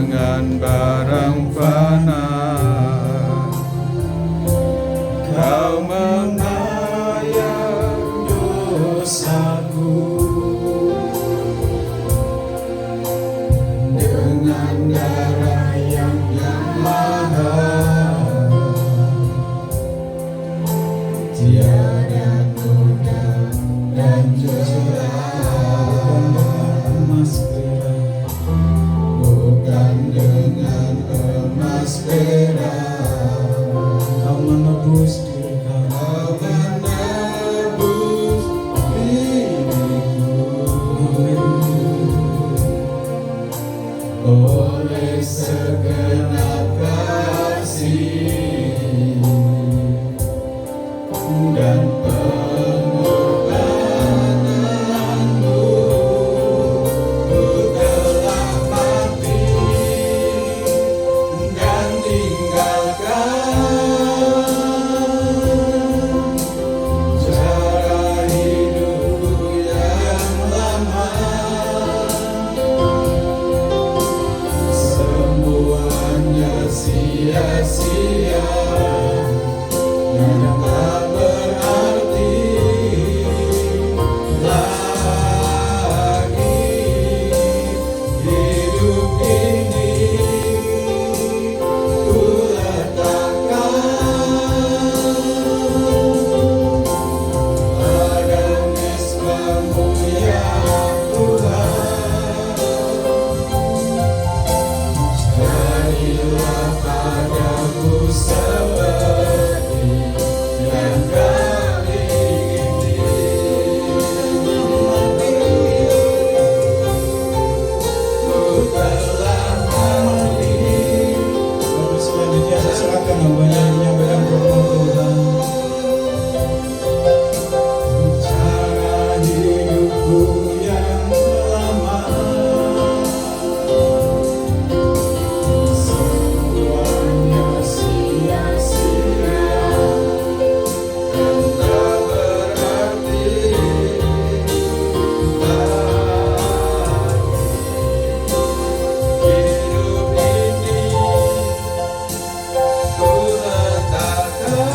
dengan barang fana. Kau menayang dosaku dengan darah yang mahal. Tiada noda dan jelas, bukan dengan emas perak. Kau menebus diri kau, menebus diriku oleh segenap kasih dan pengorbananmu. Ku telah mati dan tinggalkan cara hidupku yang lama. Semuanya sia-sia dan tak berarti lagi. Hidup ini ku letakkan pada nisbamu ya Tuhan. Jadilah padaku seperti yang kau ingini. Ku telah mati. Lalu selanjutnya saya serahkan hambanya menyampaikan program Tuhan. Cara hidupku yang lama, semuanya sia-sia dan tak berarti lagi. Hidup ini ku letakkan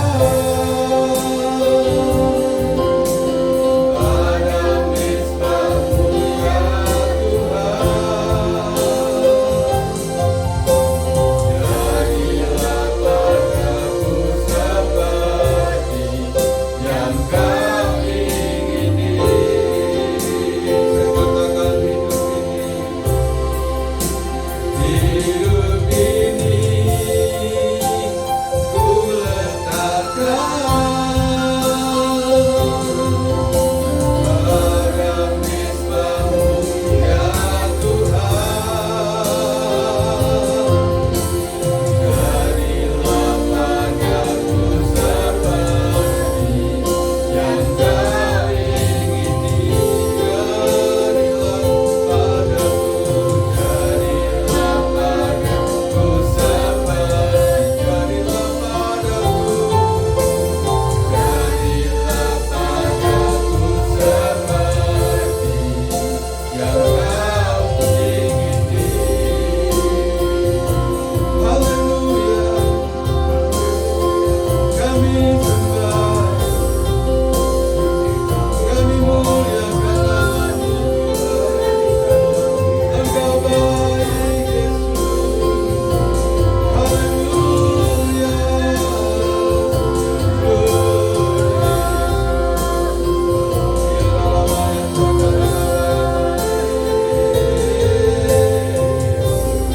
pada misbahmu ya Tuhan. Jadilah padaku seperti yang kau ingini. Saya katakan hidup ini ku letakkan pada misbahmu ya Tuhan. Jadilah padaku seperti yang kau ingini. Jadilah padaku, jadilah padaku seperti, jadilah padaku, jadilah padaku seperti yang kau ingini. Haleluya, kami sembah, kami muliakan nama-Mu Tuhan. Engkau baik Yesus. Haleluya.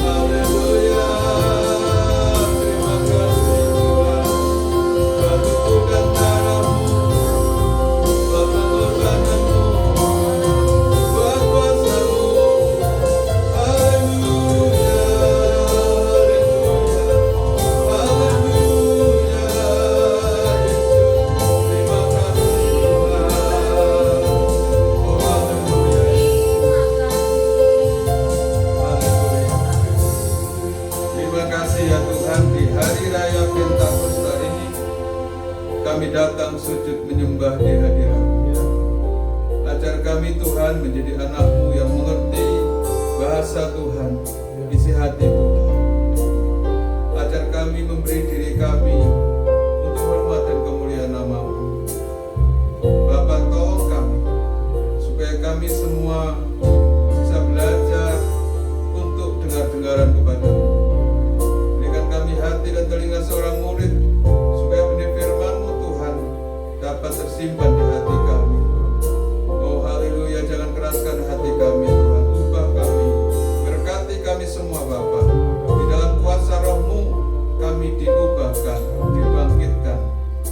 Haleluya. Terima kasih Tuhan. Buat tubuh dan darah-Mu, buat pengorbanan-Mu, buat kuasa-Mu. Haleluya, haleluya, haleluya. Yesus, terima kasih Tuhan. Oh haleluya, haleluya. Terima kasih ya Tuhan, di hari raya Pentakosta ini kami datang sujud menyembah di hadirat-Mu. Ajar kami Tuhan menjadi anak-Mu yang mengerti bahasa Tuhan, isi hati Tuhan. Ajar kami memberi diri kami untuk hormat dan kemuliaan nama-Mu. Bapa, tolong kami supaya kami semua bisa belajar untuk dengar-dengaran kepada-Mu. Berikan kami hati dan telinga seorang murid supaya benih firman-Mu Tuhan dapat tersimpan di hati kami. Oh haleluya, jangan keraskan hati kami Tuhan, ubah kami, berkati kami semua Bapa. Di dalam kuasa Roh-Mu kami diubahkan, dibangkitkan.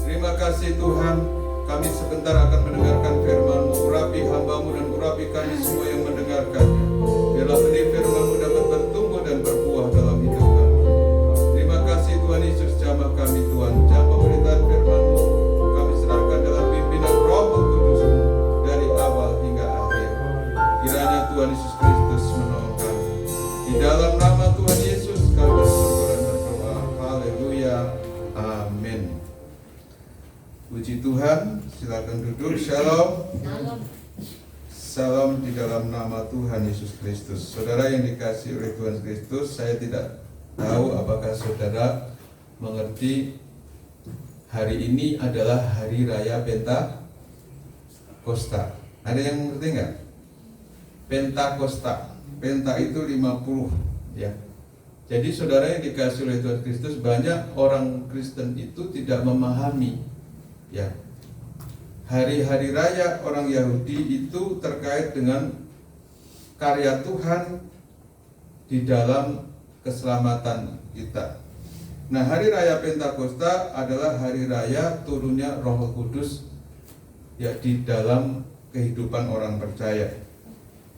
Terima kasih Tuhan, kami sebentar akan mendengarkan firman-Mu. Urapi hamba-Mu dan urapi kami semua yang mendengarkannya. Biarlah benih firman-Mu dapat bertumbuh dan berbuah dalam hidup kami. Terima kasih Tuhan Yesus, jamah kami Tuhan, jamah pemberitaan firman-Mu kami serahkan dalam pimpinan Roh Kudus-Mu dari awal hingga akhir. Kiranya Tuhan Yesus Kristus menolong kami. Di dalam nama Tuhan Yesus kami bersyukur dan berdoa. Haleluya, amin. Puji Tuhan, silakan duduk. Shalom. Salam di dalam nama Tuhan Yesus Kristus. Saudara yang dikasihi oleh Tuhan Kristus, saya tidak tahu apakah saudara mengerti hari ini adalah hari raya Pentakosta. Ada yang mengerti nggak? Pentakosta. Penta itu 50 ya. Jadi saudara yang dikasihi oleh Tuhan Kristus, banyak orang Kristen itu tidak memahami ya, hari-hari raya orang Yahudi itu terkait dengan karya Tuhan di dalam keselamatan kita. Nah, hari raya Pentakosta adalah hari raya turunnya Roh Kudus ya di dalam kehidupan orang percaya.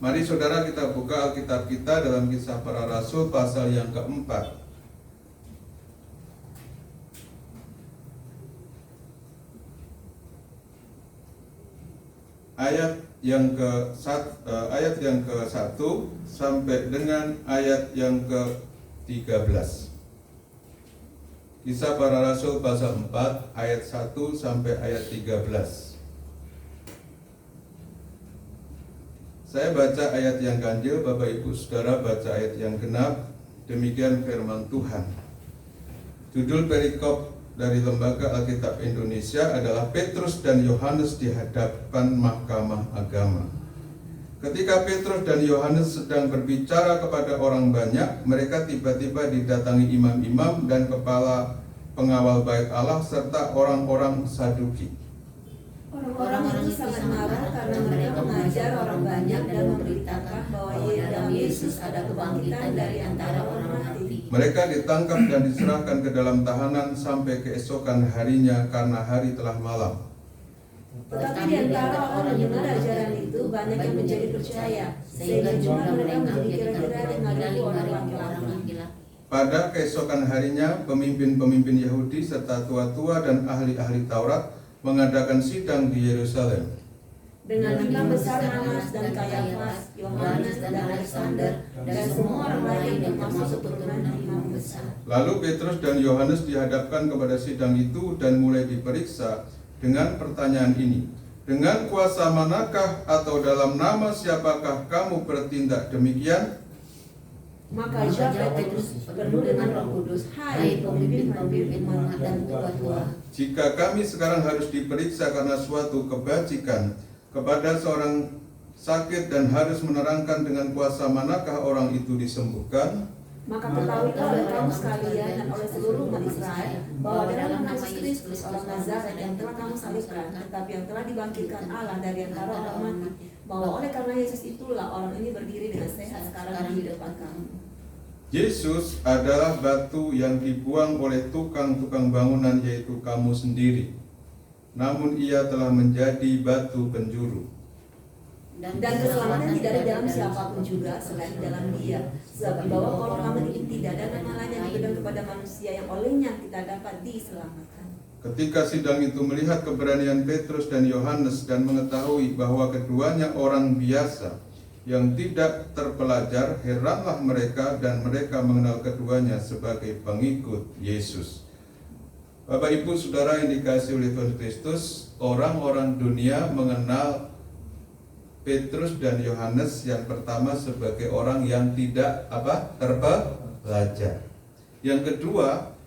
Mari saudara kita buka Alkitab kita dalam Kisah Para Rasul pasal yang keempat. Ayat yang ke-1 sampai dengan ayat yang ke-13. Kisah Para Rasul pasal 4 ayat 1 sampai ayat 13. Saya baca ayat yang ganjil, Bapak Ibu Saudara baca ayat yang genap. Demikian firman Tuhan. Judul perikop dari Lembaga Alkitab Indonesia adalah Petrus dan Yohanes di hadapan Mahkamah Agama. Ketika Petrus dan Yohanes sedang berbicara kepada orang banyak, mereka tiba-tiba didatangi imam-imam dan kepala pengawal bait Allah serta orang-orang Saduki. Orang-orang itu sangat marah karena mereka mengajar orang banyak dan memberitakan bahwa dalam Yesus ada kebangkitan dari antara orang mati. Mereka ditangkap dan diserahkan ke dalam tahanan sampai keesokan harinya karena hari telah malam. Tetapi di antara orang yang mendengar ajaran itu banyak yang menjadi percaya, sehingga jumlah mereka menjadi kira-kira 5.000 orang laki-laki. Pada keesokan harinya, pemimpin-pemimpin Yahudi serta tua-tua dan ahli-ahli Taurat mengadakan sidang di Yerusalem. Dengan imam besar Hanas dan Kayafas, Yohanes dan Alexander, dan semua orang lain yang termasuk keturunan imam besar. Lalu Petrus dan Yohanes dihadapkan kepada sidang itu dan mulai diperiksa dengan pertanyaan ini. Dengan kuasa manakah atau dalam nama siapakah kamu bertindak demikian? Maka jawab Petrus penuh dengan Roh Kudus, hai pemimpin-pemimpin umat dan tua-tua. Jika kami sekarang harus diperiksa karena suatu kebajikan kepada seorang sakit dan harus menerangkan dengan kuasa manakah orang itu disembuhkan, maka ketahuilah oleh kamu sekalian dan oleh seluruh umat Israel bahwa dalam nama Yesus orang Nazaret yang telah kamu salibkan, tetapi yang telah dibangkitkan Allah dari antara orang mati, bahwa oleh karena Yesus itulah orang ini berdiri dengan sehat sekarang di depan kamu. Yesus adalah batu yang dibuang oleh tukang-tukang bangunan, yaitu kamu sendiri. Namun ia telah menjadi batu penjuru. Dan keselamatan tidak ada dalam siapapun juga selain dalam Dia. Sebab di bawah kolong langit ini tidak ada nama lain yang diberikan kepada manusia yang olehnya kita dapat diselamatkan. Ketika sidang itu melihat keberanian Petrus dan Yohanes dan mengetahui bahwa keduanya orang biasa yang tidak terpelajar, heranlah mereka dan mereka mengenal keduanya sebagai pengikut Yesus. Bapak Ibu Saudara yang dikasihi oleh Tuhan Kristus, orang-orang dunia mengenal Petrus dan Yohanes yang pertama sebagai orang yang tidak terpelajar. Yang kedua,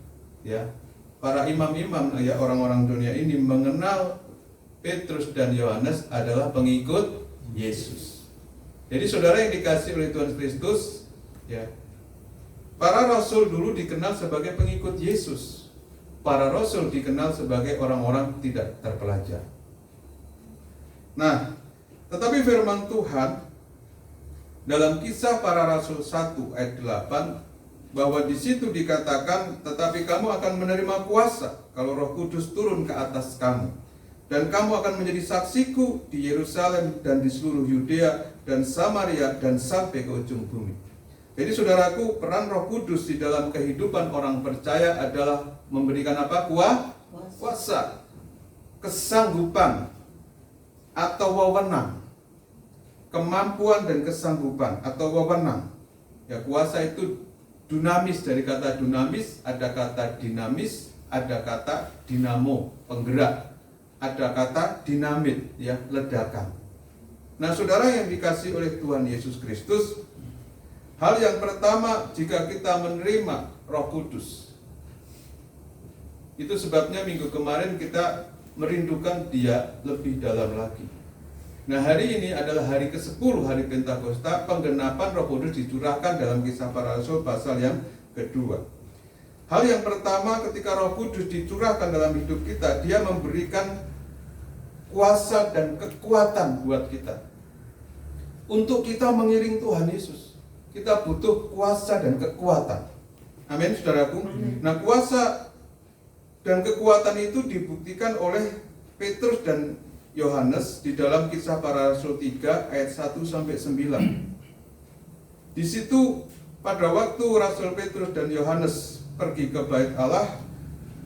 ya, para imam-imam, ya, orang-orang dunia ini mengenal Petrus dan Yohanes adalah pengikut Yesus. Jadi saudara yang dikasihi oleh Tuhan Kristus, ya, para rasul dulu dikenal sebagai pengikut Yesus. Para rasul dikenal sebagai orang-orang tidak terpelajar. Nah, tetapi firman Tuhan dalam Kisah Para Rasul 1 ayat 8, bahwa di situ dikatakan, tetapi kamu akan menerima kuasa kalau Roh Kudus turun ke atas kamu, dan kamu akan menjadi saksiku di Yerusalem dan di seluruh Yudea dan Samaria dan sampai ke ujung bumi. Jadi saudaraku, peran Roh Kudus di dalam kehidupan orang percaya adalah memberikan apa? Kuasa, kesanggupan atau wewenang, kemampuan dan kesanggupan atau wewenang. Ya, kuasa itu dunamis, dari kata dunamis ada kata dinamis, ada kata dinamo, penggerak, ada kata dinamit, ya, ledakan. Nah, saudara yang dikasihi oleh Tuhan Yesus Kristus, hal yang pertama jika kita menerima Roh Kudus, itu sebabnya minggu kemarin kita merindukan Dia lebih dalam lagi. Nah, hari ini adalah hari ke-10, hari Pentakosta, penggenapan Roh Kudus dicurahkan dalam Kisah Para Rasul pasal yang kedua. Hal yang pertama ketika Roh Kudus dicurahkan dalam hidup kita, Dia memberikan kuasa dan kekuatan buat kita untuk kita mengiring Tuhan Yesus. Kita butuh kuasa dan kekuatan. Amin, saudaraku. Nah, kuasa dan kekuatan itu dibuktikan oleh Petrus dan Yohanes di dalam Kisah Para Rasul 3 ayat 1 sampai 9. Di situ pada waktu Rasul Petrus dan Yohanes pergi ke Bait Allah,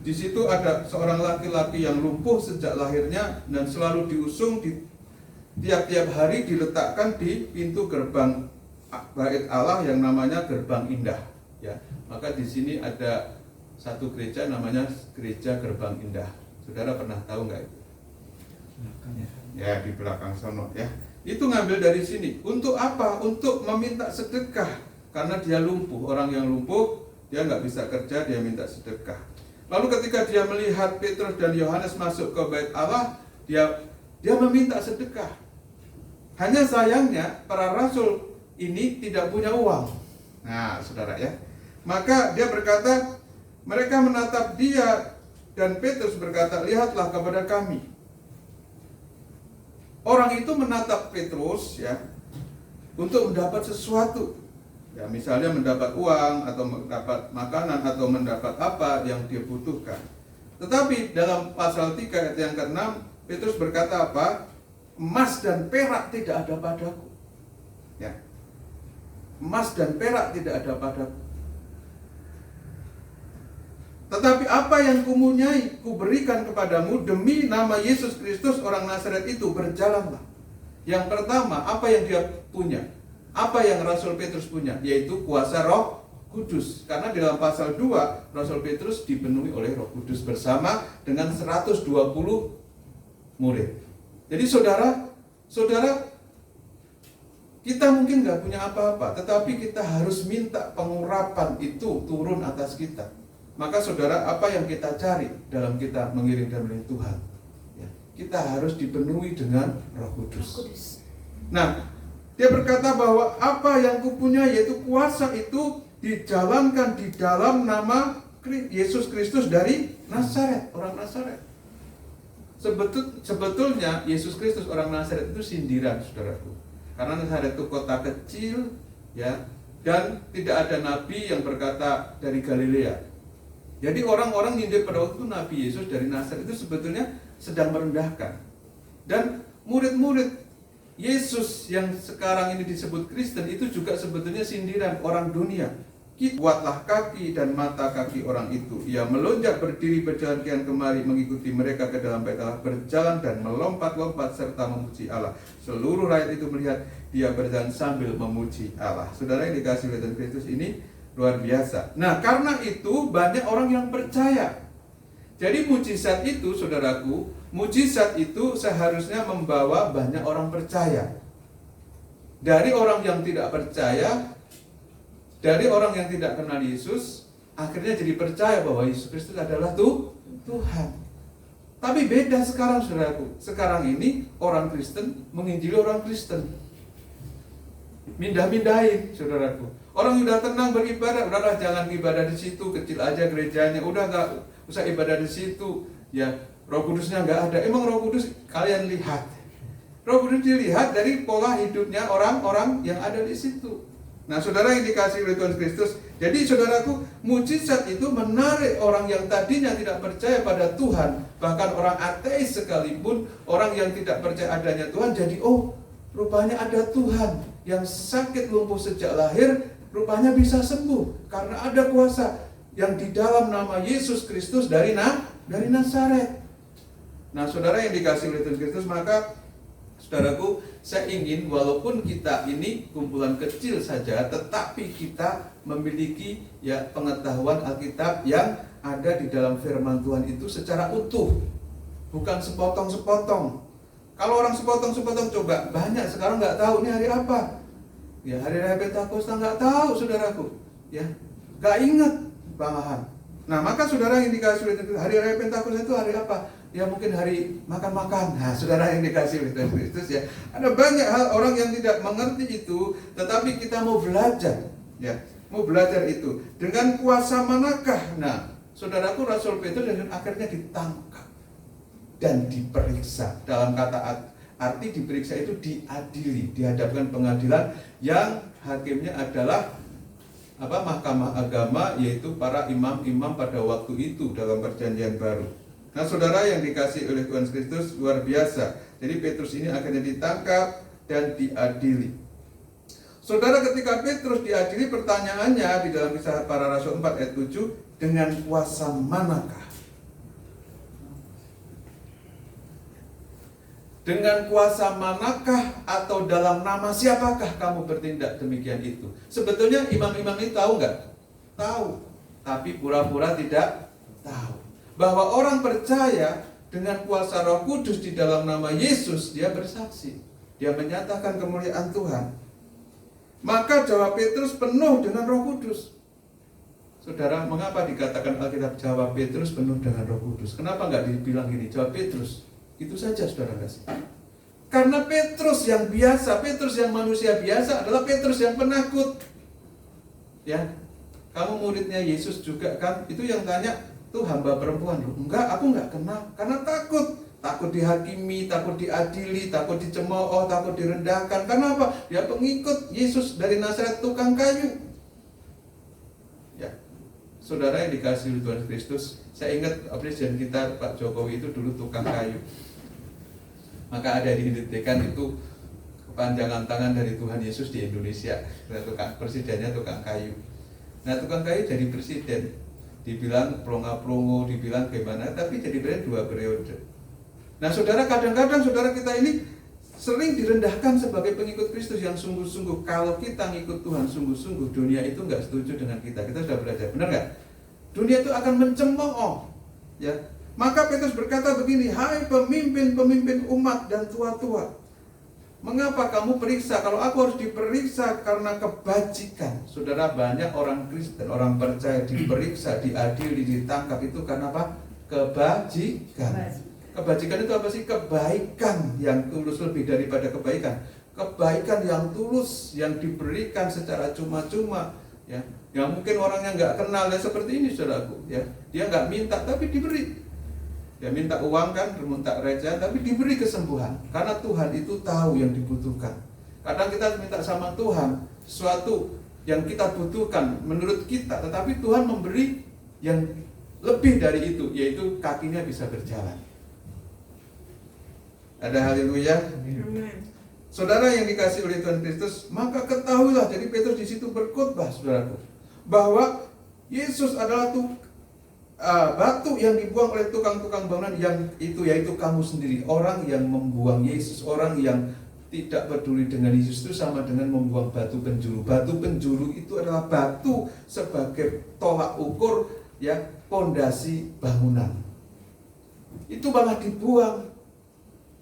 di situ ada seorang laki-laki yang lumpuh sejak lahirnya dan selalu diusung di tiap-tiap hari diletakkan di pintu gerbang Bait Allah yang namanya Gerbang Indah, ya. Maka di sini ada satu gereja namanya Gereja Gerbang Indah. Saudara pernah tahu nggak itu? Ya, di belakang sono, ya. Itu ngambil dari sini. Untuk apa? Untuk meminta sedekah. Karena dia lumpuh. Orang yang lumpuh, dia nggak bisa kerja, dia minta sedekah. Lalu ketika dia melihat Petrus dan Yohanes masuk ke Bait Allah, dia meminta sedekah. Hanya sayangnya para rasul ini tidak punya uang. Nah, saudara, ya. Maka dia berkata, mereka menatap dia, dan Petrus berkata, lihatlah kepada kami. Orang itu menatap Petrus, ya, untuk mendapat sesuatu. Ya, misalnya mendapat uang atau mendapat makanan atau mendapat apa yang dia butuhkan. Tetapi dalam pasal 3 ayat yang ke-6, Petrus berkata apa? Emas dan perak tidak ada padaku. Ya. Emas dan perak tidak ada padaku. Tetapi apa yang kumpunyai, kuberikan kepadamu demi nama Yesus Kristus orang Nazaret itu, berjalanlah. Yang pertama, apa yang dia punya? Apa yang Rasul Petrus punya? Yaitu kuasa Roh Kudus. Karena di dalam pasal 2, Rasul Petrus dipenuhi oleh Roh Kudus bersama dengan 120 murid. Jadi saudara, kita mungkin nggak punya apa-apa, tetapi kita harus minta pengurapan itu turun atas kita. Maka saudara, apa yang kita cari dalam kita mengiring dan melayani Tuhan? Ya, kita harus dipenuhi dengan Roh Kudus. Nah, dia berkata bahwa apa yang kupunya, yaitu kuasa itu dijalankan di dalam nama Yesus Kristus dari Nazaret, orang Nazaret. Sebetulnya Yesus Kristus orang Nazaret itu sindiran, saudaraku. Karena Nazaret itu kota kecil, ya, dan tidak ada nabi yang berkata dari Galilea. Jadi orang-orang nyindir pada waktu itu Nabi Yesus dari Nazaret itu sebetulnya sedang merendahkan. Dan murid-murid Yesus yang sekarang ini disebut Kristen itu juga sebetulnya sindiran orang dunia. Kuatlah kaki dan mata kaki orang itu. Ia melonjak berdiri berjalan kian kemari mengikuti mereka ke dalam Bait Allah, berjalan dan melompat-lompat serta memuji Allah. Seluruh rakyat itu melihat dia berjalan sambil memuji Allah. Saudara yang dikasihi oleh Tuhan Kristus, ini luar biasa. Nah, karena itu banyak orang yang percaya. Jadi mujizat itu, saudaraku, mujizat itu seharusnya membawa banyak orang percaya. Dari orang yang tidak percaya, dari orang yang tidak kenal Yesus, akhirnya jadi percaya bahwa Yesus Kristus adalah Tuhan. Tapi beda sekarang, saudaraku. Sekarang ini orang Kristen menginjili orang Kristen. Mindah-mindahin, saudaraku. Orang sudah tenang beribadah, udahlah jangan ibadah di situ, kecil aja gerejanya, udah nggak usah ibadah di situ. Ya, Roh Kudusnya nggak ada. Emang Roh Kudus kalian lihat? Roh Kudus dilihat dari pola hidupnya orang-orang yang ada di situ. Nah, saudara yang dikasihi oleh Tuhan Kristus, jadi saudaraku, mujizat itu menarik orang yang tadinya tidak percaya pada Tuhan, bahkan orang ateis sekalipun, orang yang tidak percaya adanya Tuhan, jadi oh, rupanya ada Tuhan yang sakit lumpuh sejak lahir, rupanya bisa sembuh karena ada kuasa yang di dalam nama Yesus Kristus dari Nazaret. Nah, saudara yang dikasihi oleh Tuhan Kristus, maka saudaraku, saya ingin walaupun kita ini kumpulan kecil saja, tetapi kita memiliki ya pengetahuan Alkitab yang ada di dalam firman Tuhan itu secara utuh, bukan sepotong-sepotong. Kalau orang sepotong-sepotong, coba banyak sekarang nggak tahu ini hari apa. Ya, hari Raya Pentakosta nggak tahu, saudaraku. Ya, nggak ingat malahan. Nah, maka saudara yang dikasih hari Raya Pentakosta itu hari apa? Ya mungkin hari makan-makan. Nah, saudara yang dikasih oleh Tuhan Kristus, ya, ada banyak hal orang yang tidak mengerti itu, tetapi kita mau belajar, ya, mau belajar itu. Dengan kuasa manakah? Nah, saudaraku, Rasul Petrus akhirnya ditangkap dan diperiksa. Dalam kata arti diperiksa itu diadili, dihadapkan pengadilan yang hakimnya adalah Mahkamah Agama, yaitu para imam-imam pada waktu itu dalam Perjanjian Baru. Nah, saudara yang dikasihi oleh Tuhan Kristus, luar biasa. Jadi Petrus ini akhirnya ditangkap dan diadili. Saudara, ketika Petrus diadili, pertanyaannya di dalam Kisah Para Rasul 4 ayat 7, dengan kuasa manakah? Dengan kuasa manakah atau dalam nama siapakah kamu bertindak demikian itu? Sebetulnya imam-imam ini tahu nggak? Tahu, tapi pura-pura tidak tahu. Bahwa orang percaya dengan kuasa Roh Kudus di dalam nama Yesus, dia bersaksi, dia menyatakan kemuliaan Tuhan. Maka jawab Petrus penuh dengan Roh Kudus. Saudara, mengapa dikatakan Alkitab jawab Petrus penuh dengan Roh Kudus? Kenapa nggak dibilang gini, jawab Petrus? Itu saja, saudara kasih. Karena Petrus yang biasa, Petrus yang manusia biasa adalah Petrus yang penakut. Ya, kamu muridnya Yesus juga kan? Itu yang tanya, tuh hamba perempuan. Enggak, aku enggak kenal. Karena takut dihakimi, takut diadili, takut dicemooh, takut direndahkan. Karena apa? Dia pengikut Yesus dari Nazaret, tukang kayu. Ya, saudara yang dikasihi Tuhan Kristus, saya ingat presiden kita Pak Jokowi itu dulu tukang kayu. Maka ada diidentikan itu kepanjangan tangan dari Tuhan Yesus di Indonesia. Presidennya tukang kayu. Nah, tukang kayu jadi presiden, dibilang plonga-plongo, dibilang gimana, tapi jadi presiden 2 periode. Nah, saudara, kadang-kadang saudara kita ini sering direndahkan sebagai pengikut Kristus yang sungguh-sungguh. Kalau kita ngikut Tuhan sungguh-sungguh, dunia itu nggak setuju dengan kita. Kita sudah belajar, benar nggak? Dunia itu akan mencemooh, ya. Maka Petrus berkata begini, hai pemimpin-pemimpin umat dan tua-tua, mengapa kamu periksa? Kalau aku harus diperiksa karena kebajikan. Saudara, banyak orang Kristen, orang percaya diperiksa, diadili, ditangkap itu karena apa? Kebajikan. Kebajikan itu apa sih? Kebaikan yang tulus, lebih daripada kebaikan. Kebaikan yang tulus, yang diberikan secara cuma-cuma, ya. Yang mungkin orang yang nggak kenal, ya seperti ini, saudaraku, ya. Dia nggak minta tapi diberi. Dia minta uang kan, minta reja, tapi diberi kesembuhan. Karena Tuhan itu tahu yang dibutuhkan. Kadang kita minta sama Tuhan sesuatu yang kita butuhkan menurut kita, tetapi Tuhan memberi yang lebih dari itu, yaitu kakinya bisa berjalan. Ada haleluya. Saudara yang dikasihi oleh Tuhan Kristus, maka ketahuilah, jadi Petrus di situ berkhotbah, saudaraku, bahwa Yesus adalah batu yang dibuang oleh tukang-tukang bangunan, yang itu yaitu kamu sendiri. Orang yang membuang Yesus, orang yang tidak peduli dengan Yesus itu sama dengan membuang batu penjuru. Batu penjuru itu adalah batu sebagai tolak ukur, ya, pondasi bangunan. Itu malah dibuang,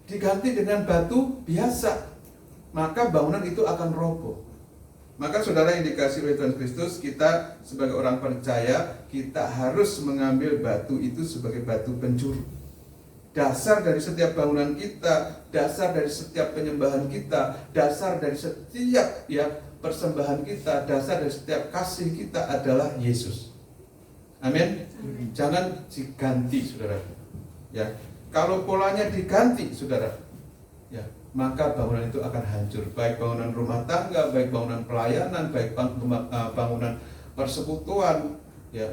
diganti dengan batu biasa. maka bangunan itu akan roboh. Maka saudara yang dikasihi oleh Tuhan Kristus, kita sebagai orang percaya, kita harus mengambil batu itu sebagai batu pencuru. Dasar dari setiap bangunan kita, dasar dari setiap penyembahan kita, dasar dari setiap persembahan kita, dasar dari setiap kasih kita adalah Yesus. Amin. Jangan diganti, saudara. Ya, kalau polanya diganti, saudara, ya, maka bangunan itu akan hancur. Baik bangunan rumah tangga, baik bangunan pelayanan, baik bangunan persekutuan, ya,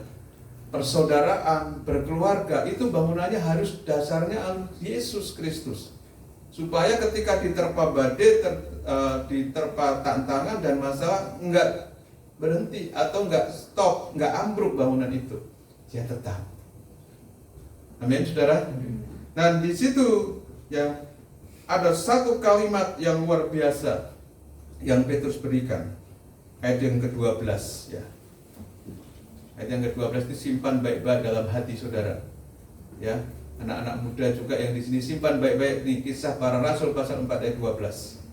persaudaraan, berkeluarga, itu bangunannya harus dasarnya Yesus Kristus. Supaya ketika diterpa badai, diterpa tantangan dan masalah, enggak berhenti atau enggak stop, enggak ambruk bangunan itu, dia tetap. Amin, saudara. Nah, di situ ya ada satu kalimat yang luar biasa yang Petrus berikan, ayat yang ke-12 ya. Ayat yang ke-12 itu simpan baik-baik dalam hati saudara. Ya, anak-anak muda juga yang di sini simpan baik-baik nih, Kisah Para Rasul pasal 4 ayat 12.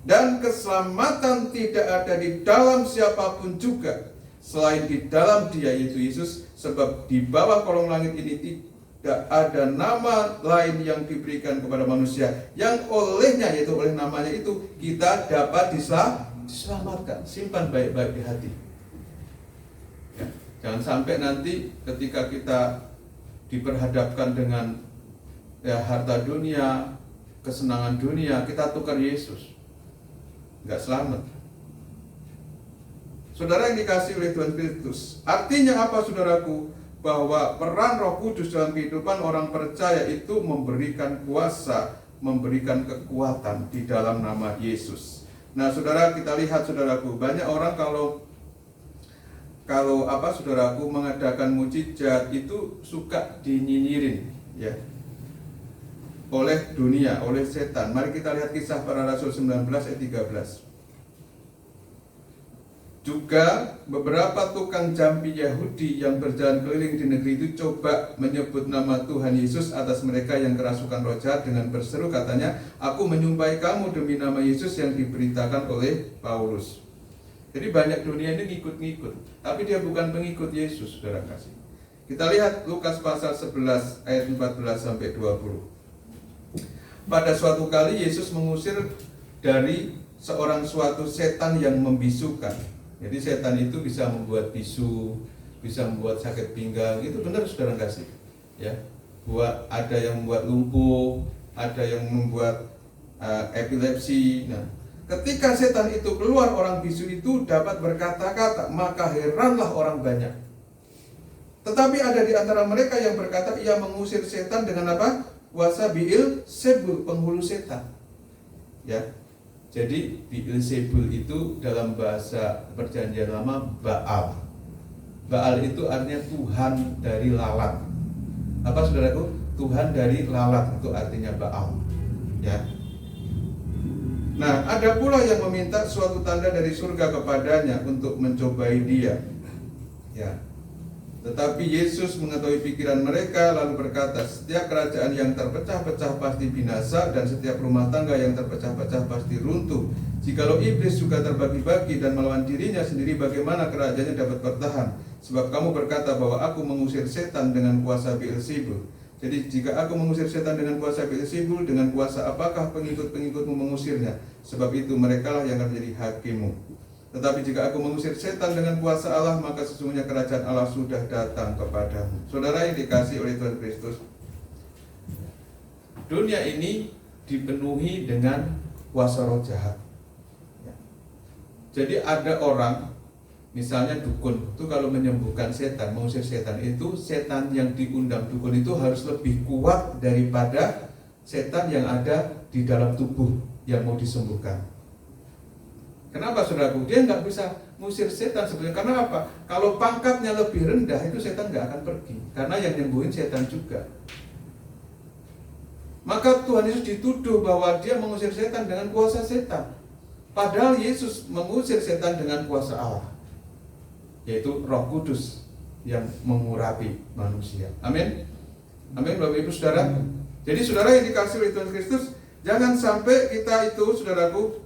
Dan keselamatan tidak ada di dalam siapapun juga selain di dalam Dia, yaitu Yesus, sebab di bawah kolong langit ini tidak ada nama lain yang diberikan kepada manusia yang olehnya, yaitu oleh namanya itu, kita dapat diselamatkan. Simpan baik-baik di hati ya. Jangan sampai nanti ketika kita diperhadapkan dengan harta dunia, kesenangan dunia, kita tukar Yesus, nggak selamat. Saudara yang dikasihi oleh Tuhan Kristus, artinya apa saudaraku? Bahwa peran Roh Kudus dalam kehidupan orang percaya itu memberikan kuasa, memberikan kekuatan di dalam nama Yesus. Nah, saudara, kita lihat saudaraku, banyak orang kalau saudaraku mengadakan mukjizat itu suka dinyinyirin ya oleh dunia, oleh setan. Mari kita lihat Kisah Para Rasul 19 ayat 13. Juga beberapa tukang jambi Yahudi yang berjalan keliling di negeri itu coba menyebut nama Tuhan Yesus atas mereka yang kerasukan roh jahat dengan berseru, katanya, aku menyumpahi kamu demi nama Yesus yang diberitakan oleh Paulus. Jadi banyak dunia ini ngikut-ngikut, tapi dia bukan pengikut Yesus, saudara kasih. Kita lihat Lukas pasal 11 ayat 14 sampai 20. Pada suatu kali Yesus mengusir dari suatu setan yang membisukan. Jadi setan itu bisa membuat bisu, bisa membuat sakit pinggang, itu benar saudara kasih. Ya, ada yang membuat lumpuh, ada yang membuat epilepsi. Nah, ketika setan itu keluar, orang bisu itu dapat berkata-kata, maka heranlah orang banyak. Tetapi ada di antara mereka yang berkata, ia mengusir setan dengan apa? Kuasa Beelzebul, penghulu setan. Ya. Jadi Beelzebul itu dalam bahasa perjanjian lama Baal. Baal itu artinya Tuhan dari lalat. Apa saudaraku? Tuhan dari lalat itu artinya Baal. Ya. Nah, ada pula yang meminta suatu tanda dari surga kepadanya untuk mencobai dia. Ya. Tetapi Yesus mengetahui pikiran mereka lalu berkata, setiap kerajaan yang terpecah-pecah pasti binasa, dan setiap rumah tangga yang terpecah-pecah pasti runtuh. Jikalau iblis juga terbagi-bagi dan melawan dirinya sendiri, bagaimana kerajaannya dapat bertahan? Sebab kamu berkata bahwa aku mengusir setan dengan kuasa Beelzebul. Jadi jika aku mengusir setan dengan kuasa Beelzebul, dengan kuasa apakah pengikut-pengikutmu mengusirnya? Sebab itu merekalah yang akan menjadi hakimmu. Tetapi jika aku mengusir setan dengan kuasa Allah, maka sesungguhnya kerajaan Allah sudah datang kepadamu. Saudara yang dikasihi oleh Tuhan Kristus, dunia ini dipenuhi dengan kuasa roh jahat. Jadi ada orang, misalnya dukun, itu kalau menyembuhkan setan, mengusir setan, itu setan yang diundang dukun itu harus lebih kuat daripada setan yang ada di dalam tubuh yang mau disembuhkan. Kenapa saudaraku? Dia nggak bisa ngusir setan sebenarnya. Karena apa? Kalau pangkatnya lebih rendah, itu setan nggak akan pergi. Karena yang nyembuhin setan juga. Maka Tuhan Yesus dituduh bahwa dia mengusir setan dengan kuasa setan. Padahal Yesus mengusir setan dengan kuasa Allah, yaitu Roh Kudus yang mengurapi manusia. Amin. Amin, Bapak Ibu Saudara. Jadi saudara yang dikasihi oleh Tuhan Kristus, jangan sampai kita itu, saudaraku,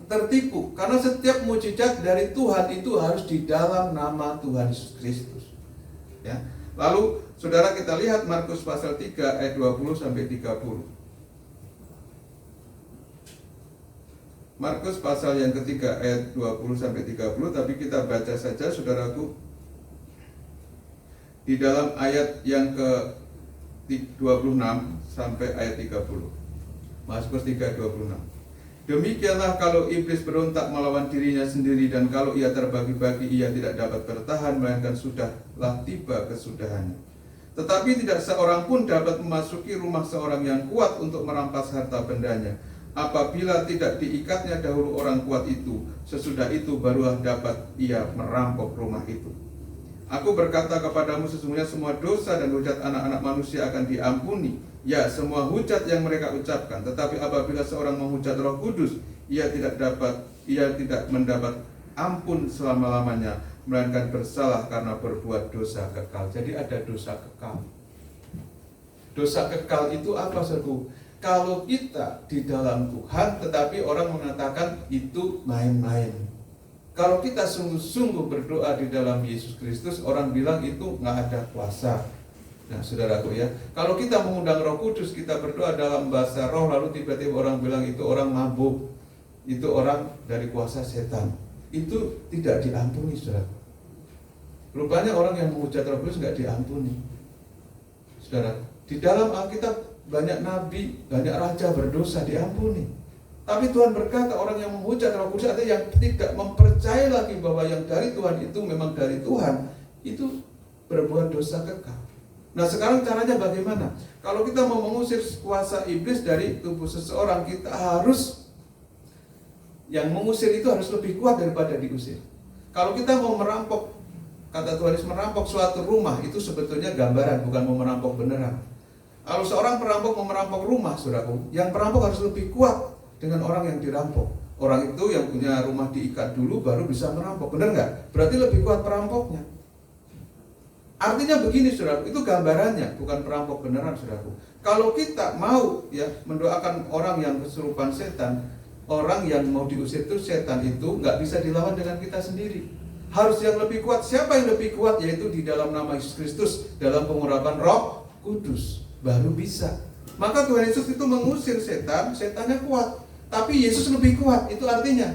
tertipu, karena setiap mujizat dari Tuhan itu harus di dalam nama Tuhan Yesus Kristus. Ya. Lalu saudara kita lihat Markus pasal 3 ayat 20 sampai 30. Markus pasal yang ketiga ayat 20 sampai 30, tapi kita baca saja saudaraku di dalam ayat yang ke 26 sampai ayat 30. Markus 3:26. Demikianlah kalau iblis berontak melawan dirinya sendiri, dan kalau ia terbagi-bagi ia tidak dapat bertahan, melainkan sudahlah tiba kesudahannya. Tetapi tidak seorang pun dapat memasuki rumah seorang yang kuat untuk merampas harta bendanya, apabila tidak diikatnya dahulu orang kuat itu. Sesudah itu barulah dapat ia merampok rumah itu. Aku berkata kepadamu, sesungguhnya semua dosa dan hujat anak-anak manusia akan diampuni, ya semua hujat yang mereka ucapkan. Tetapi apabila seorang menghujat Roh Kudus, ia tidak mendapat ampun selama-lamanya, melainkan bersalah karena berbuat dosa kekal. Jadi ada dosa kekal. Dosa kekal itu apa, saudaraku? Kalau kita di dalam Tuhan, tetapi orang mengatakan itu main-main. Kalau kita sungguh-sungguh berdoa di dalam Yesus Kristus, orang bilang itu nggak ada kuasa. Nah, saudaraku ya, kalau kita mengundang Roh Kudus, kita berdoa dalam bahasa roh, lalu tiba-tiba orang bilang itu orang mabuk, itu orang dari kuasa setan, itu tidak diampuni, saudara. Rupanya orang yang menghujat Roh Kudus nggak diampuni, saudara. Di dalam Alkitab banyak nabi, banyak raja berdosa diampuni. Tapi Tuhan berkata orang yang menghujat Roh Kudus, artinya yang tidak mempercayai lagi bahwa yang dari Tuhan itu memang dari Tuhan, itu berbuat dosa kekal. Nah, sekarang caranya bagaimana? Kalau kita mau mengusir kuasa iblis dari tubuh seseorang, kita harus, yang mengusir itu harus lebih kuat daripada diusir. Kalau kita mau merampok, kata Tuhan Yesus, merampok suatu rumah, itu sebetulnya gambaran, bukan mau merampok beneran. Kalau seorang perampok mau merampok rumah, saudaraku, yang perampok harus lebih kuat dengan orang yang dirampok. Orang itu yang punya rumah diikat dulu baru bisa merampok, benar nggak? Berarti lebih kuat perampoknya. Artinya begini, saudaraku, itu gambarannya, bukan perampok beneran, saudaraku. Kalau kita mau ya mendoakan orang yang kesurupan setan, orang yang mau diusir itu setan itu nggak bisa dilawan dengan kita sendiri. Harus yang lebih kuat. Siapa yang lebih kuat? Yaitu di dalam nama Yesus Kristus, dalam pengurapan Roh Kudus, baru bisa. Maka Tuhan Yesus itu mengusir setan, setannya kuat. Tapi Yesus lebih kuat, itu artinya.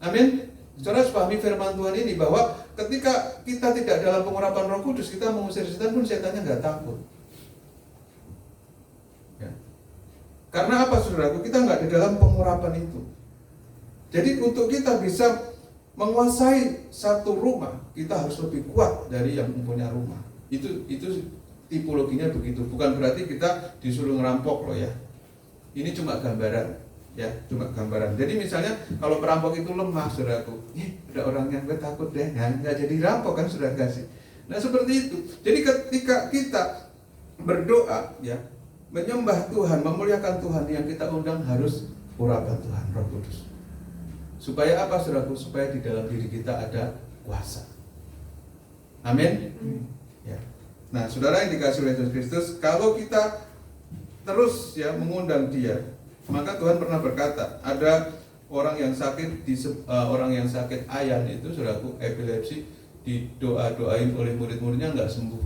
Amin. Saudara harus pahami firman Tuhan ini, bahwa ketika kita tidak dalam pengurapan Roh Kudus, kita mengusir setan pun setannya nggak takut. Ya. Karena apa, saudaraku? Kita nggak di dalam pengurapan itu. Jadi untuk kita bisa menguasai satu rumah, kita harus lebih kuat dari yang mempunyai rumah. Itu tipologinya begitu. Bukan berarti kita disuruh ngerampok loh ya. Ini cuma gambaran. Ya, cuma gambaran. Jadi misalnya kalau perampok itu lemah, saudaraku, ada orang yang takut deh, nggak jadi rampok kan, saudara kasih. Nah seperti itu. Jadi ketika kita berdoa, ya, menyembah Tuhan, memuliakan Tuhan, yang kita undang harus urapan Tuhan, Roh Kudus. Supaya apa, saudaraku? Supaya di dalam diri kita ada kuasa. Amin. Ya. Nah, saudara yang dikasihi oleh Yesus Kristus, kalau kita terus ya mengundang Dia, maka Tuhan pernah berkata, ada orang yang sakit orang yang sakit ayan itu, saudaraku, epilepsi, didoa-doain oleh murid-muridnya nggak sembuh.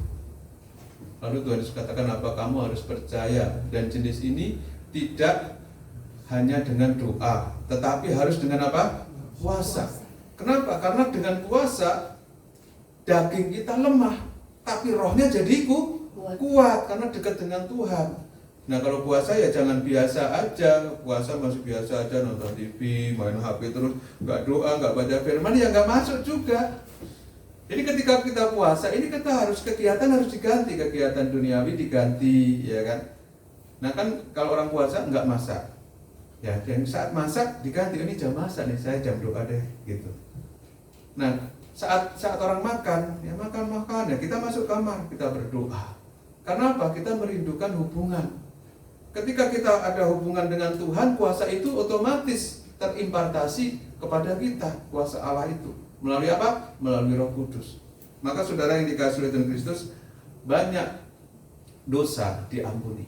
Lalu Tuhan Yesus katakan, apa kamu harus percaya, dan jenis ini tidak hanya dengan doa, tetapi harus dengan apa? Puasa. Kenapa? Karena dengan puasa daging kita lemah, tapi rohnya jadi kuat karena dekat dengan Tuhan. Nah, kalau puasa ya jangan biasa aja, puasa masih biasa aja, nonton TV, main HP terus, nggak doa, nggak baca firman, ya nggak masuk juga. Jadi ketika kita puasa, ini kita harus kegiatan harus diganti, kegiatan duniawi diganti, ya kan? Nah kan kalau orang puasa nggak masak, ya, dan saat masak diganti, ini jam masak nih, saya jam doa deh, gitu. Nah saat orang makan, ya makan, ya kita masuk kamar, kita berdoa. Karena apa? Kita merindukan hubungan. Ketika kita ada hubungan dengan Tuhan, kuasa itu otomatis terimpartasi kepada kita, kuasa Allah itu. Melalui apa? Melalui Roh Kudus. Maka saudara yang dikasihi oleh Tuhan Kristus, banyak dosa diampuni,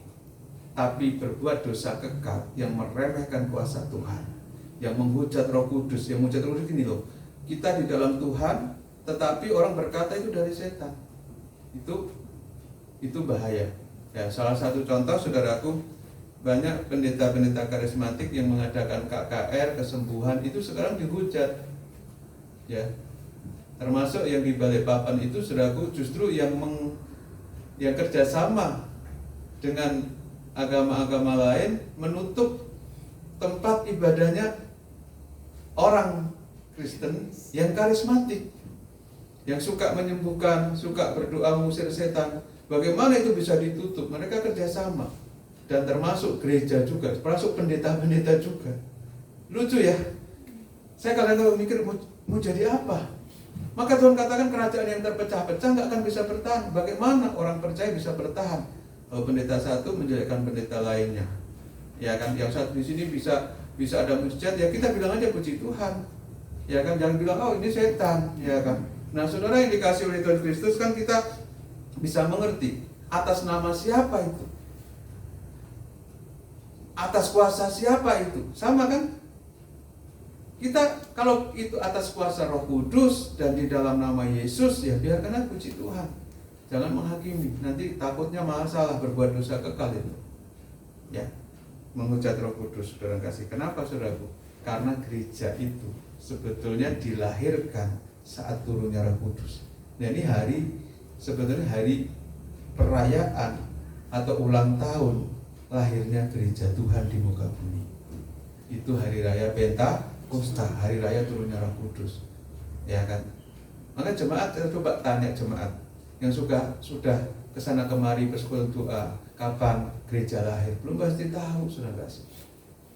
tapi berbuat dosa kekal yang meremehkan kuasa Tuhan, yang menghujat Roh Kudus. Yang menghujat Roh Kudus gini loh, kita di dalam Tuhan, tetapi orang berkata itu dari setan. Itu bahaya. Ya, salah satu contoh, saudaraku, banyak pendeta-pendeta karismatik yang mengadakan KKR, kesembuhan, itu sekarang dihujat. Ya, termasuk yang di Balikpapan itu, saudaraku, justru yang kerjasama dengan agama-agama lain menutup tempat ibadahnya orang Kristen yang karismatik, yang suka menyembuhkan, suka berdoa mengusir setan. Bagaimana itu bisa ditutup? Mereka kerjasama, dan termasuk gereja juga, termasuk pendeta-pendeta juga. Lucu ya. Saya kadang-kadang mikir mau jadi apa? Maka Tuhan katakan kerajaan yang terpecah-pecah nggak akan bisa bertahan. Bagaimana orang percaya bisa bertahan kalau pendeta satu menjelekkan pendeta lainnya? Ya kan, yang satu di sini bisa ada mujizat, ya kita bilang aja puji Tuhan. Ya kan, jangan bilang oh ini setan, ya kan. Nah, saudara yang dikasih oleh Tuhan Kristus kan kita bisa mengerti atas nama siapa itu, atas kuasa siapa itu, sama kan? Kita kalau itu atas kuasa Roh Kudus dan di dalam nama Yesus, ya biarkanlah puji Tuhan. Jangan menghakimi, nanti takutnya malah salah, berbuat dosa kekal itu. Ya, menghujat Roh Kudus, saudara kasih. Kenapa, saudaraku? Karena gereja itu sebetulnya dilahirkan saat turunnya Roh Kudus. Nah, ini sebetulnya hari perayaan atau ulang tahun lahirnya gereja Tuhan di muka bumi. Itu hari raya Pentakosta, hari raya turunnya Roh Kudus. Ya kan? Maka jemaat, coba tanya jemaat yang sudah kesana kemari bersekolah doa, kapan gereja lahir? Belum pasti tahu, saudara kasih.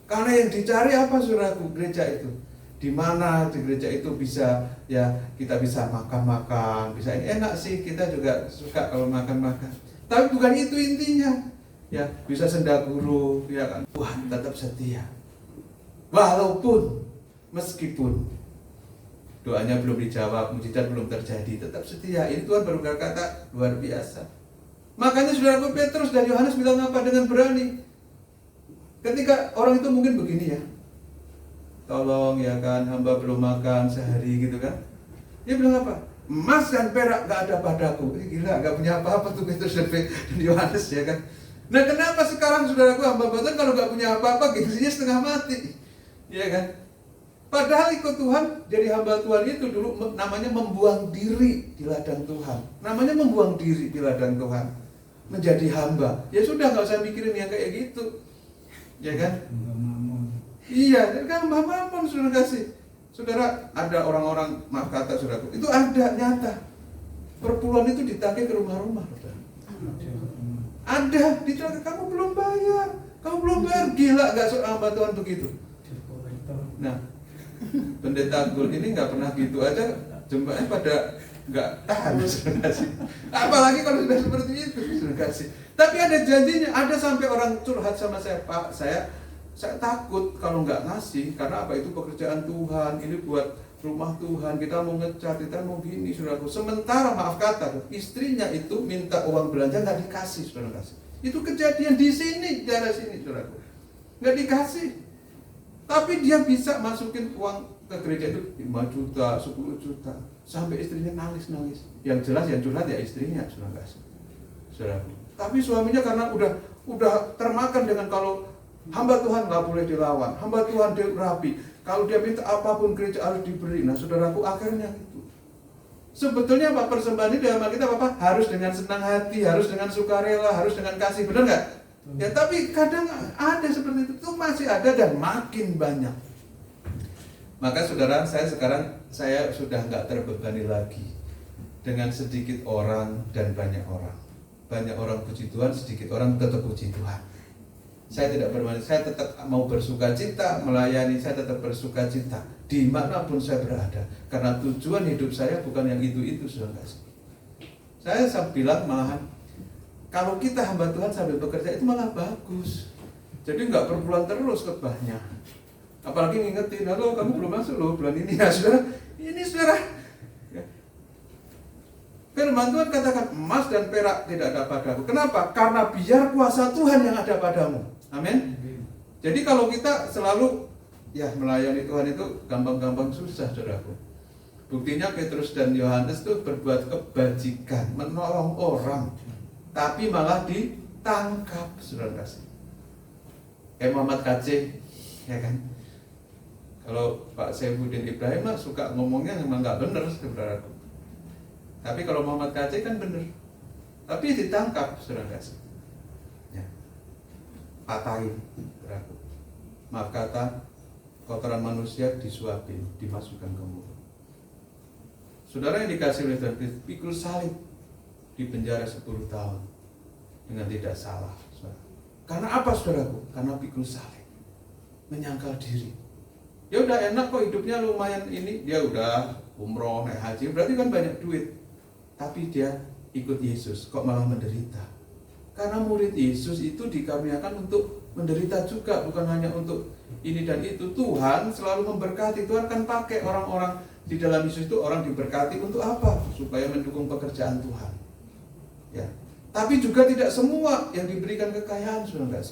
Karena yang dicari apa, saudaraku? Gereja itu di mana? Di gereja itu bisa, ya kita bisa makan-makan, bisa enak sih, kita juga suka kalau makan-makan. Tapi bukan itu intinya. Ya, bisa sendaguru, ya kan? Tuhan tetap setia. Meskipun doanya belum dijawab, mujizat belum terjadi, tetap setia. Ini Tuhan baru berkata luar biasa. Makanya saudaraku, Petrus dan Yohanes bilang apa dengan berani? Ketika orang itu mungkin begini ya, tolong ya kan, hamba belum makan sehari gitu kan. Dia bilang apa? Emas dan perak gak ada padaku. Gila, gak punya apa-apa tuh Petrus dan Yohanes ya kan. Nah, kenapa sekarang saudaraku, hamba Tuhan kalau gak punya apa-apa, gengsinya setengah mati, ya kan? Padahal ikut Tuhan, jadi hamba Tuhan itu dulu namanya membuang diri di ladang Tuhan. Namanya membuang diri di ladang Tuhan, menjadi hamba. Ya sudah, gak usah mikirin yang kayak gitu, ya kan? Iya, kan mamon sudah kasih. Saudara, ada orang-orang, maaf kata saudaraku, itu ada nyata. Perpuluhan itu ditagih ke rumah-rumah, saudara. Ada, ditagih, kamu belum bayar, gila gak seorang hamba Tuhan begitu. Nah, pendeta Gul ini nggak pernah gitu aja, jemaatnya pada nggak tahan, saudara kasih. Apalagi kalau sudah seperti itu, saudara kasih. Tapi ada janjinya, ada sampai orang curhat sama saya, Pak, saya takut kalau nggak ngasih, karena apa, itu pekerjaan Tuhan, ini buat rumah Tuhan, kita mau ngecat, kita mau gini, saudaraku. Sementara maaf kata, istrinya itu minta uang belanja nggak dikasih, saudara kasih. Itu kejadian di sini, daerah sini, saudaraku, nggak dikasih. Tapi dia bisa masukin uang ke gereja itu 5 juta, 10 juta, sampai istrinya nangis. Yang jelas yang curhat ya istrinya, saudara kasih, saudaraku. Tapi suaminya karena udah termakan dengan kalau hamba Tuhan nggak boleh dilawan, hamba Tuhan dia rapi, kalau dia minta apapun gereja harus diberi. Nah, saudaraku, akhirnya itu. Sebetulnya apa persembahan ini dalam kita apa? Harus dengan senang hati, harus dengan sukarela, harus dengan kasih, benar nggak? Ya, tapi kadang ada seperti itu masih ada dan makin banyak. Maka saudara, saya sudah nggak terbebani lagi dengan sedikit orang dan banyak orang. Banyak orang puji Tuhan, sedikit orang tetap puji Tuhan. Saya tidak bermain, saya tetap mau bersuka cita melayani, saya tetap bersuka cita dimanapun saya berada. Karena tujuan hidup saya bukan yang itu-itu, saudara. Saya bilang malahan, kalau kita hamba Tuhan sambil bekerja itu malah bagus. Jadi nggak perbulan terus khotbahnya. Apalagi ngingetin, halo kamu belum masuk loh bulan ini ya saudara. Ini saudara. Firman Tuhan katakan emas dan perak tidak ada padaku. Kenapa? Karena biar kuasa Tuhan yang ada padamu. Amin. Jadi kalau kita selalu ya melayani Tuhan itu gampang-gampang susah, saudaraku. Buktinya Petrus dan Yohanes itu berbuat kebajikan, menolong orang, tapi malah ditangkap, saudara kasih. Muhammad KC, ya kan? Kalau Pak Saifuddin Ibrahim lah suka ngomongnya memang nggak benar, saudaraku. Tapi kalau Muhammad KC kan benar. Tapi ditangkap, saudara kasih. Ya. Patahin, saudaraku. Maaf kata, kotoran manusia disuapin, dimasukkan ke mulut. Saudara yang dikasih oleh Tuhan Kristus pikul salib di penjara 10 tahun dengan tidak salah, saudara. Karena apa, saudaraku? Karena pikul salib, menyangkal diri. Ya udah enak kok hidupnya lumayan ini, dia udah umroh, naik haji, berarti kan banyak duit. Tapi dia ikut Yesus, kok malah menderita. Karena murid Yesus itu dikaruniakan untuk menderita juga, bukan hanya untuk ini dan itu. Tuhan selalu memberkati. Tuhan kan pakai orang-orang di dalam Yesus itu, orang diberkati untuk apa? Supaya mendukung pekerjaan Tuhan. Ya. Tapi juga tidak semua yang diberikan kekayaan, saudara.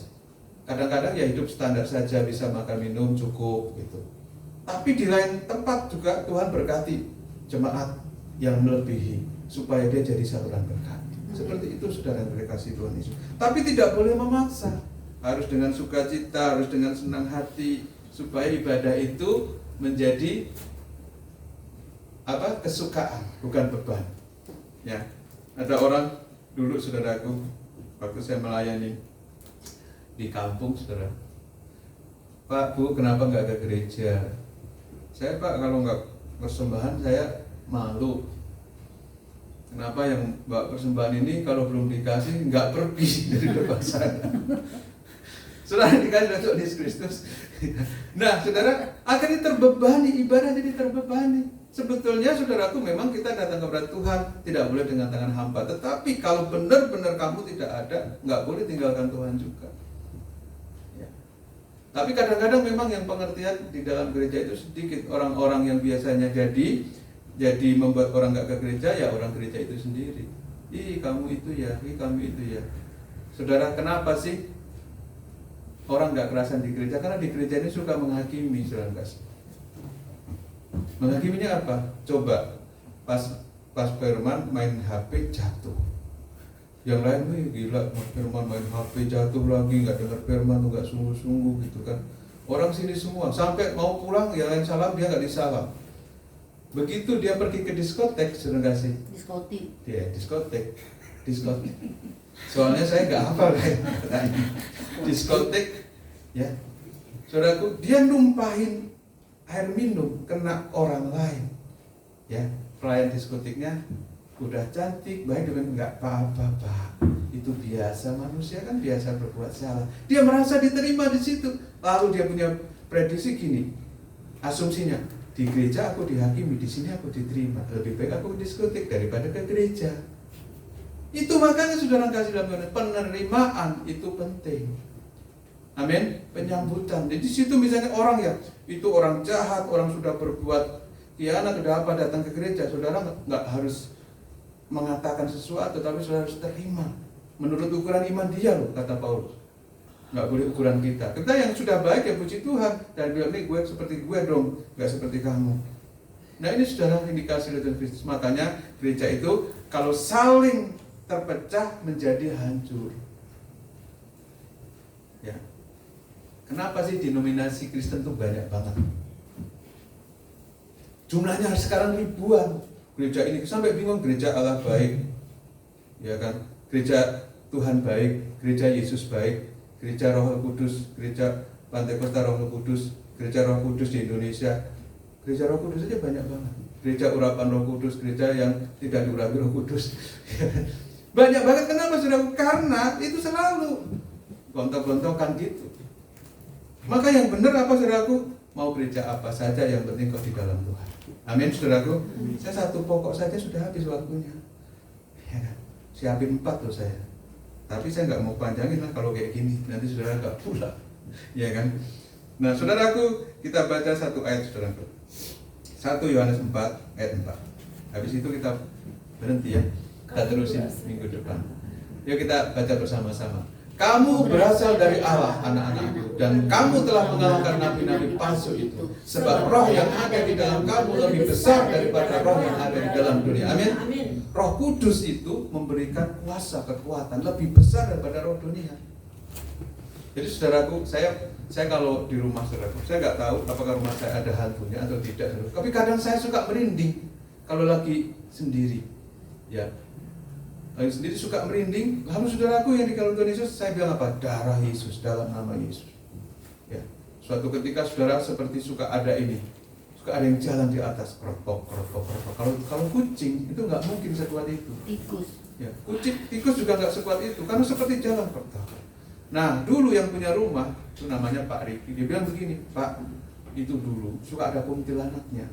Kadang-kadang ya hidup standar saja, bisa makan minum cukup gitu. Tapi di lain tempat juga Tuhan berkati jemaat yang melebihi supaya dia jadi saluran berkat. Seperti itu, saudara yang dikasihi Tuhan Yesus. Tapi tidak boleh memaksa. Harus dengan sukacita, harus dengan senang hati, supaya ibadah itu menjadi kesukaan, bukan beban. Ya, ada orang dulu, saudaraku, waktu saya melayani di kampung, saudara. Pak, Bu, kenapa nggak ke gereja? Saya, Pak, kalau nggak persembahan saya malu. Kenapa yang bawa persembahan ini kalau belum dikasih nggak pergi dari depan saya? Saudara dikasih oleh Tuhan Yesus Kristus. Nah, saudara, akhirnya terbebani, ibadah jadi terbebani. Sebetulnya, saudaraku, memang kita datang kepada Tuhan tidak boleh dengan tangan hampa. Tetapi kalau benar-benar kamu tidak ada, nggak boleh tinggalkan Tuhan juga. Tapi kadang-kadang memang yang pengertian di dalam gereja itu sedikit. Orang-orang yang biasanya jadi membuat orang nggak ke gereja, ya orang gereja itu sendiri. Ih, kamu itu ya, ih, kamu itu ya. Saudara, kenapa sih orang nggak kerasan di gereja? Karena di gereja ini suka menghakimi, saudara kasih. Menghakiminya apa? Coba pas Firman main HP jatuh. Yang lain, wih gila, Mas Firman main HP jatuh lagi, nggak dengar Firman, nggak sungguh-sungguh gitu kan. Orang sini semua, sampai mau pulang, yang lain salam, dia nggak disalam. Begitu dia pergi ke diskotek, sudah kasih. Diskotik. Dia diskotek. Soalnya saya nggak hafal kayak diskotek, ya. Saudaraku, dia numpahin air minum kena orang lain, ya. Pelayan diskotiknya udah cantik, baik dengan nggak apa-apa, Pak. Itu biasa, manusia kan biasa berbuat salah. Dia merasa diterima di situ. Lalu dia punya prediksi gini, asumsinya, di gereja aku dihakimi, di sini aku diterima. Lebih baik aku diskotik daripada ke gereja. Itu makanya saudara kasih dalam penerimaan itu penting. Amin. Penyambutan. Jadi di situ misalnya orang ya, itu orang jahat, orang sudah berbuat khianat, sudah apa, datang ke gereja, saudara nggak harus mengatakan sesuatu, tapi saudara harus terima menurut ukuran iman dia loh, kata Paulus. Nggak boleh ukuran kita. Kita yang sudah baik ya puji Tuhan dan bilang, nih gue seperti gue dong, nggak seperti kamu. Nah ini saudara indikasi oleh Tuhan Kristus. Makanya gereja itu kalau saling terpecah menjadi hancur. Ya. Kenapa sih denominasi Kristen itu banyak banget? Jumlahnya sekarang ribuan. Gereja ini sampai bingung, gereja Allah baik, ya kan? Gereja Tuhan baik, gereja Yesus baik, gereja Roh Kudus, gereja Pantekosta Roh Kudus, gereja Roh Kudus di Indonesia. Gereja Roh Kudus aja banyak banget. Gereja urapan Roh Kudus, gereja yang tidak diurapi Roh Kudus. Banyak banget. Kenapa, saudara? Karena itu selalu gontok-gontokan gitu. Maka yang benar apa, saudaraku? Mau gereja apa saja, yang penting kau di dalam Tuhan. Amin, saudaraku. Saya satu pokok saja sudah habis waktunya. Ya kan? Siapin 4 tuh saya. Tapi saya nggak mau panjangin lah kalau kayak gini. Nanti saudara nggak pulang. Ya kan? Nah, saudaraku, kita baca satu ayat, saudaraku. 1 Yohanes 4 ayat 4. Habis itu kita berhenti ya. Kita terusin minggu depan. Yuk kita baca bersama-sama. Kamu berasal dari Allah, anak-anakku, dan kamu telah mengalahkan nabi-nabi palsu itu. Sebab roh yang ada di dalam kamu lebih besar daripada roh yang ada di dalam dunia. Amin. Roh Kudus itu memberikan kuasa, kekuatan lebih besar daripada roh dunia. Jadi saudaraku, saya kalau di rumah saudaraku, saya nggak tahu apakah rumah saya ada hantunya atau tidak. Tapi kadang saya suka merinding kalau lagi sendiri. Ya. Lalu sendiri suka merinding. Lalu saudaraku yang di dalam Tuhan Yesus, saya bilang apa? Darah Yesus, dalam nama Yesus. Ya. Suatu ketika saudara seperti suka ada yang jalan di atas, keropok. Kalau kucing itu nggak mungkin sekuat itu. Tikus. Ya. Tikus juga nggak sekuat itu, karena seperti jalan keropok. Nah, dulu yang punya rumah itu namanya Pak Riki. Dia bilang begini, Pak, itu dulu suka ada kuntilanaknya.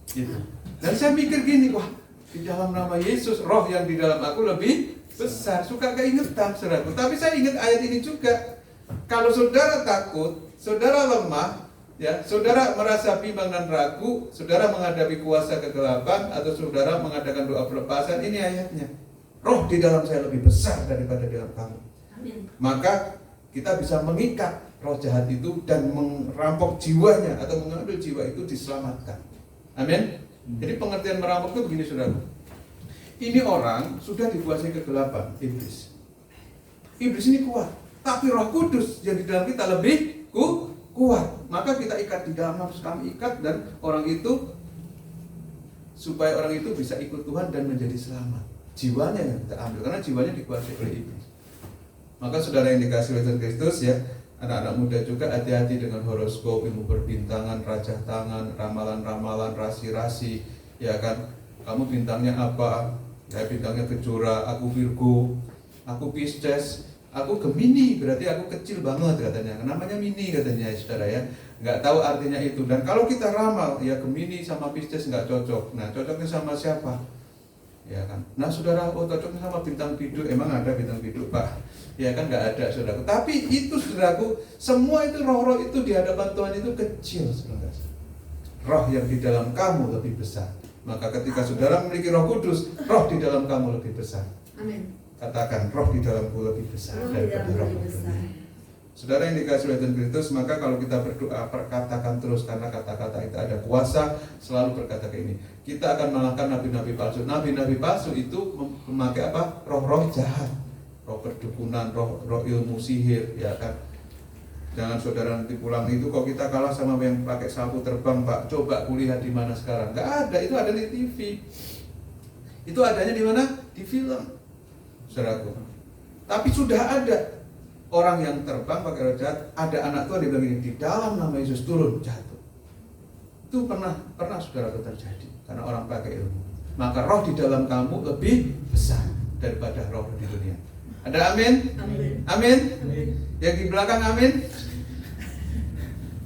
Gitu. Dan saya mikir gini, wah, di dalam nama Yesus, roh yang di dalam aku lebih besar. Suka keingetan, saudaraku. Tapi saya ingat ayat ini juga. Kalau saudara takut, saudara lemah, ya, saudara merasa bimbang dan ragu, saudara menghadapi kuasa kegelapan, atau saudara mengadakan doa pelepasan, ini ayatnya. Roh di dalam saya lebih besar daripada di dalam kamu. Amin. Maka kita bisa mengikat roh jahat itu dan merampok jiwanya atau mengambil jiwa itu diselamatkan. Amin. Jadi pengertian merampok itu begini, saudara. Ini orang sudah dikuasai kegelapan, iblis. Iblis ini kuat, tapi Roh Kudus yang di dalam kita lebih kuat. Maka kita ikat di dalam nafsu kami, ikat, dan orang itu, supaya orang itu bisa ikut Tuhan dan menjadi selamat. Jiwanya yang kita ambil, karena jiwanya dikuasai oleh iblis. Maka saudara yang dikasih oleh Tuhan Kristus, ya, anak-anak muda juga hati-hati dengan horoskop, ilmu perbintangan, rajah tangan, ramalan-ramalan, rasi-rasi, ya kan? Kamu bintangnya apa? Ya, bintangnya Kejora, aku Virgo, aku Pisces, aku Gemini, berarti aku kecil banget katanya. Namanya mini katanya, saudara, ya. Nggak tahu artinya itu. Dan kalau kita ramal, ya Gemini sama Pisces nggak cocok. Nah, cocoknya sama siapa? Ya kan? Nah, saudara, cocoknya sama bintang biduk. Emang ada bintang biduk, Pak? Ya kan, nggak ada, saudaraku. Tapi itu, saudaraku, semua itu roh-roh itu di hadapan Tuhan itu kecil, saudara. Roh yang di dalam kamu lebih besar. Maka ketika saudara memiliki Roh Kudus, roh di dalam kamu lebih besar. Amin. Katakan, roh di dalamku lebih besar Roh di daripada dalamku roh lebih besar. dunia. Saudara yang dikasih oleh Tuhan Kristus, maka kalau kita berdoa, katakan terus, karena kata-kata itu ada kuasa. Selalu berkata kayak ini, kita akan mengalahkan nabi-nabi palsu. Nabi-nabi palsu itu memakai apa? Roh-roh jahat, roh perdukunan, roh ilmu sihir, ya kan. Jangan saudara nanti pulang itu kok kita kalah sama yang pakai sapu terbang, Pak. Coba kulihat di mana sekarang. Nggak ada, itu ada di TV. Itu adanya di mana? Di film, saudaraku. Tapi sudah ada orang yang terbang pakai roh jahat. Ada anak Tuhan dia bilang ini, di dalam nama Yesus turun jatuh. Itu pernah saudara terjadi karena orang pakai ilmu. Maka roh di dalam kamu lebih besar daripada roh di dunia. Ada amin? Amin. Yang di belakang amin.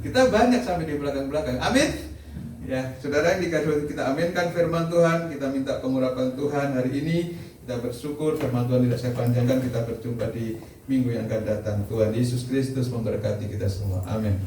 Kita banyak sampai di belakang. Amin. Ya, saudara yang dikasih kita aminkan firman Tuhan. Kita minta pengurapan Tuhan hari ini. Kita bersyukur firman Tuhan tidak saya panjangkan. Kita berjumpa di minggu yang akan datang. Tuhan Yesus Kristus memberkati kita semua. Amin.